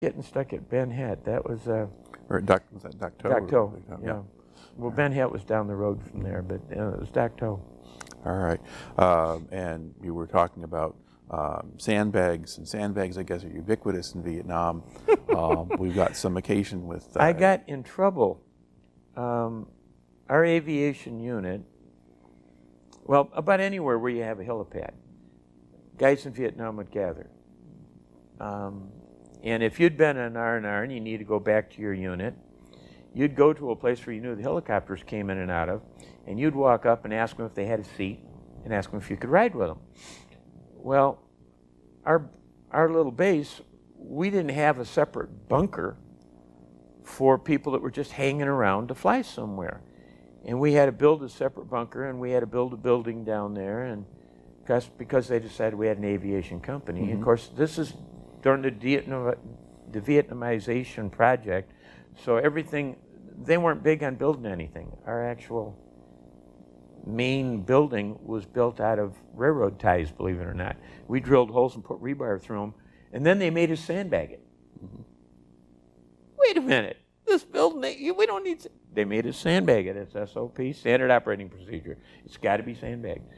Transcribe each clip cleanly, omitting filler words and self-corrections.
getting stuck at Ben Head. That was Or was that Duck Toe? Docto. Yeah. Well, Ben Head was down the road from there, but it was Docto. All right. And you were talking about sandbags, and sandbags, I guess, are ubiquitous in Vietnam. We've got some occasion with. I got in trouble. Our aviation unit, well, about anywhere where you have a helipad, guys in Vietnam would gather. And if you'd been on R&R and you need to go back to your unit, you'd go to a place where you knew the helicopters came in and out of, and you'd walk up and ask them if they had a seat and ask them if you could ride with them. Well, our little base, we didn't have a separate bunker for people that were just hanging around to fly somewhere. And we had to build a separate bunker, and we had to build a building down there, and because they decided we had an aviation company. Mm-hmm. Of course, this is during the Vietnamization project, so everything, they weren't big on building anything. Our actual main building was built out of railroad ties, believe it or not. We drilled holes and put rebar through them, and then they made us sandbag it. Mm-hmm. Wait a minute, this building, we don't need, they made us sandbag it. It's SOP, standard operating procedure. It's got to be sandbagged.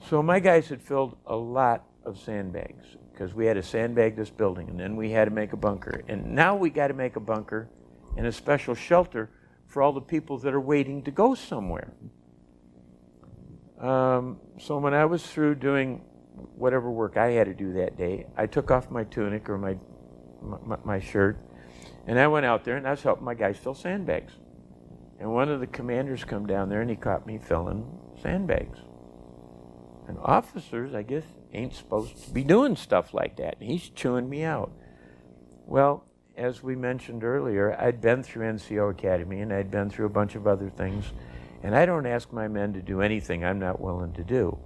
So my guys had filled a lot of sandbags because we had to sandbag this building, and then we had to make a bunker. And now we got to make a bunker and a special shelter for all the people that are waiting to go somewhere. So when I was through doing whatever work I had to do that day, I took off my tunic or my shirt, and I went out there and I was helping my guys fill sandbags. And one of the commanders come down there and he caught me filling sandbags. And officers, I guess, ain't supposed to be doing stuff like that. And he's chewing me out. Well, as we mentioned earlier, I'd been through NCO Academy and I'd been through a bunch of other things. And I don't ask my men to do anything I'm not willing to do.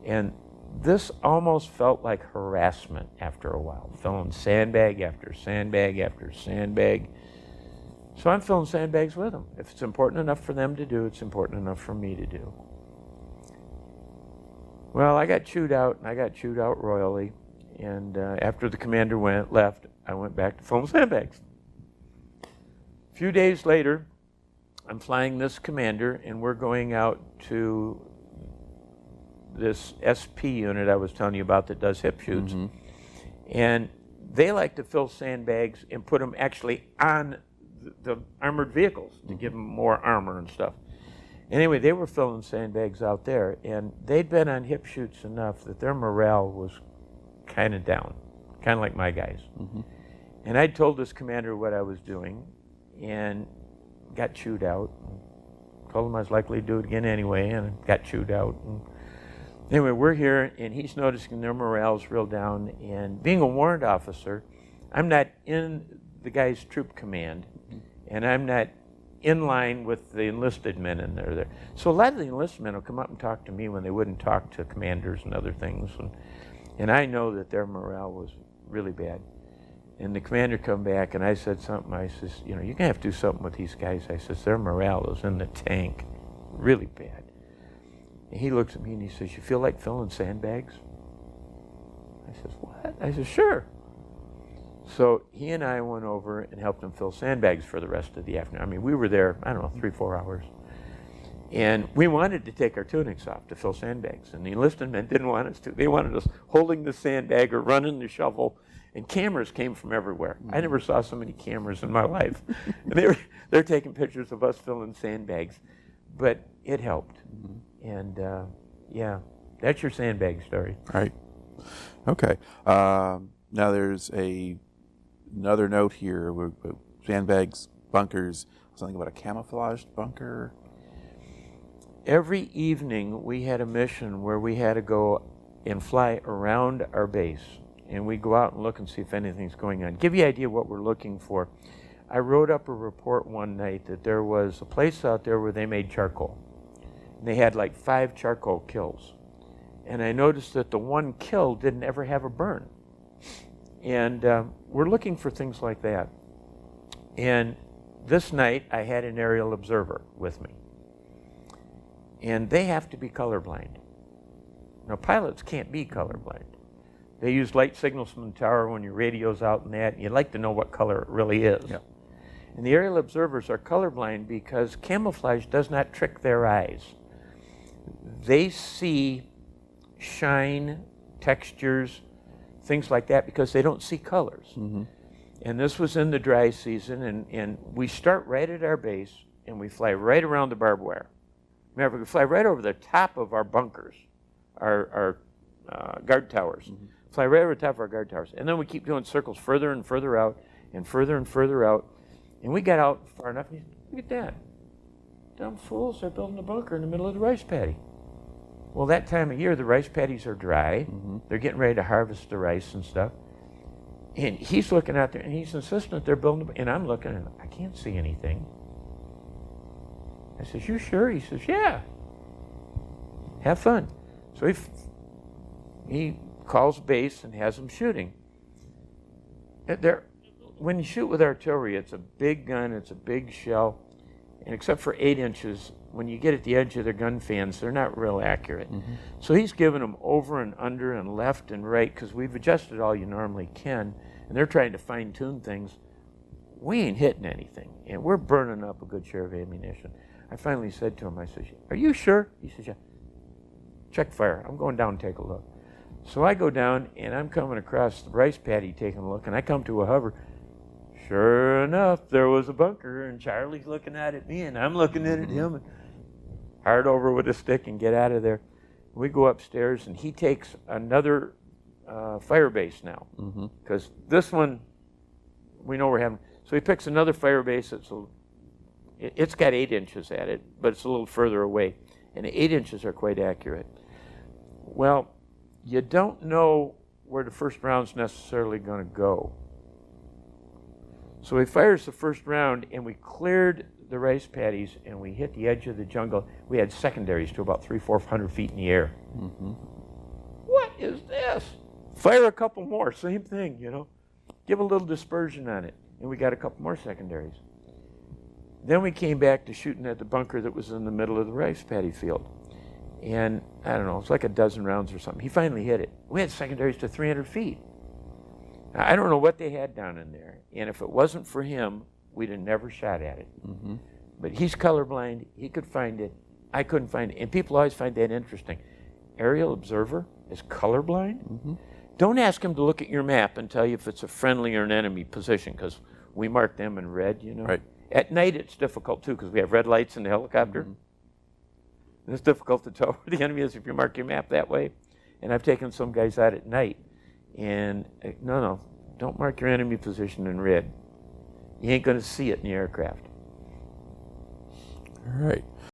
And this almost felt like harassment after a while, filling sandbag after sandbag after sandbag. So I'm filling sandbags with them. If it's important enough for them to do, it's important enough for me to do. Well, I got chewed out, and I got chewed out royally. And after the commander left, I went back to filling sandbags. A few days later, I'm flying this commander, and we're going out to this SP unit I was telling you about that does hip shoots. Mm-hmm. And they like to fill sandbags and put them actually on the armored vehicles to give them more armor and stuff. Anyway, they were filling sandbags out there, and they'd been on hip shoots enough that their morale was kind of down, kind of like my guys. Mm-hmm. And I told this commander what I was doing, and got chewed out. Told him I was likely to do it again anyway, and got chewed out. And anyway, we're here, and he's noticing their morale's real down. And being a warrant officer, I'm not in the guy's troop command, and I'm not in line with the enlisted men in there. So a lot of the enlisted men will come up and talk to me when they wouldn't talk to commanders and other things. And I know that their morale was really bad. And the commander come back, and I said something. I says, you know, you're going to have to do something with these guys. I says, their morale is in the tank, really bad. And he looks at me and he says, you feel like filling sandbags? I says, what? I says, sure. So he and I went over and helped him fill sandbags for the rest of the afternoon. I mean, we were there, I don't know, 3-4 hours. And we wanted to take our tunics off to fill sandbags. And the enlisted men didn't want us to. They wanted us holding the sandbag or running the shovel. And cameras came from everywhere. Mm-hmm. I never saw so many cameras in my life. And they're taking pictures of us filling sandbags. But it helped. Mm-hmm. And yeah, that's your sandbag story. Right. Okay. Now there's another note here. Sandbags, bunkers, something about a camouflaged bunker. Every evening we had a mission where we had to go and fly around our base. And we go out and look and see if anything's going on. Give you an idea what we're looking for. I wrote up a report one night that there was a place out there where they made charcoal. And they had like 5 charcoal kills. And I noticed that the one kill didn't ever have a burn. And we're looking for things like that. And this night I had an aerial observer with me. And they have to be colorblind. Now pilots can't be colorblind. They use light signals from the tower when your radio's out and that. You'd like to know what color it really is. Yeah. And the aerial observers are colorblind because camouflage does not trick their eyes. They see shine, textures, things like that because they don't see colors. Mm-hmm. And this was in the dry season, and we start right at our base, and we fly right around the barbed wire. Remember, we fly right over the top of our bunkers, our guard towers. Mm-hmm. Fly right over the top of our guard towers. And then we keep doing circles further and further out, and further out. And we got out far enough, and look at that. Dumb fools, they're building a bunker in the middle of the rice paddy. Well, that time of year, the rice paddies are dry. Mm-hmm. They're getting ready to harvest the rice and stuff. And he's looking out there, and he's insisting that they're building, and I'm looking, and I can't see anything. I says, you sure? He says, yeah. Have fun. So he calls base and has them shooting. When you shoot with artillery, it's a big gun, it's a big shell, and except for 8 inches, when you get at the edge of their gun fans, they're not real accurate. Mm-hmm. So he's giving them over and under and left and right because we've adjusted all you normally can, and they're trying to fine-tune things. We ain't hitting anything, and we're burning up a good share of ammunition. I finally said to him, I said, are you sure? He said, yeah. Check fire. I'm going down and take a look. So I go down, and I'm coming across the rice paddy taking a look, and I come to a hover. Sure enough, there was a bunker, and Charlie's looking at me, and I'm looking at him, and hard over with a stick and get out of there. We go upstairs, and he takes another fire base now, because this one, we know we're having. So he picks another fire base that's it's got 8 inches at it, but it's a little further away, and 8 inches are quite accurate. Well, you don't know where the first round's necessarily going to go. So he fires the first round, and we cleared the rice paddies, and we hit the edge of the jungle. We had secondaries to about 300-400 feet in the air. Mm-hmm. What is this? Fire a couple more, same thing, you know. Give a little dispersion on it, and we got a couple more secondaries. Then we came back to shooting at the bunker that was in the middle of the rice paddy field. And I don't know, it's like a dozen rounds or something. He finally hit it. We had secondaries to 300 feet. Now, I don't know what they had down in there, and if it wasn't for him, we'd have never shot at it. Mm-hmm. But he's colorblind. He could find it. I couldn't find it. And people always find that interesting. Aerial observer is colorblind? Mm-hmm. Don't ask him to look at your map and tell you if it's a friendly or an enemy position, because we mark them in red, you know. Right. At night, it's difficult, too, because we have red lights in the helicopter. Mm-hmm. And it's difficult to tell where the enemy is if you mark your map that way. And I've taken some guys out at night. And no, don't mark your enemy position in red. You ain't going to see it in the aircraft. All right.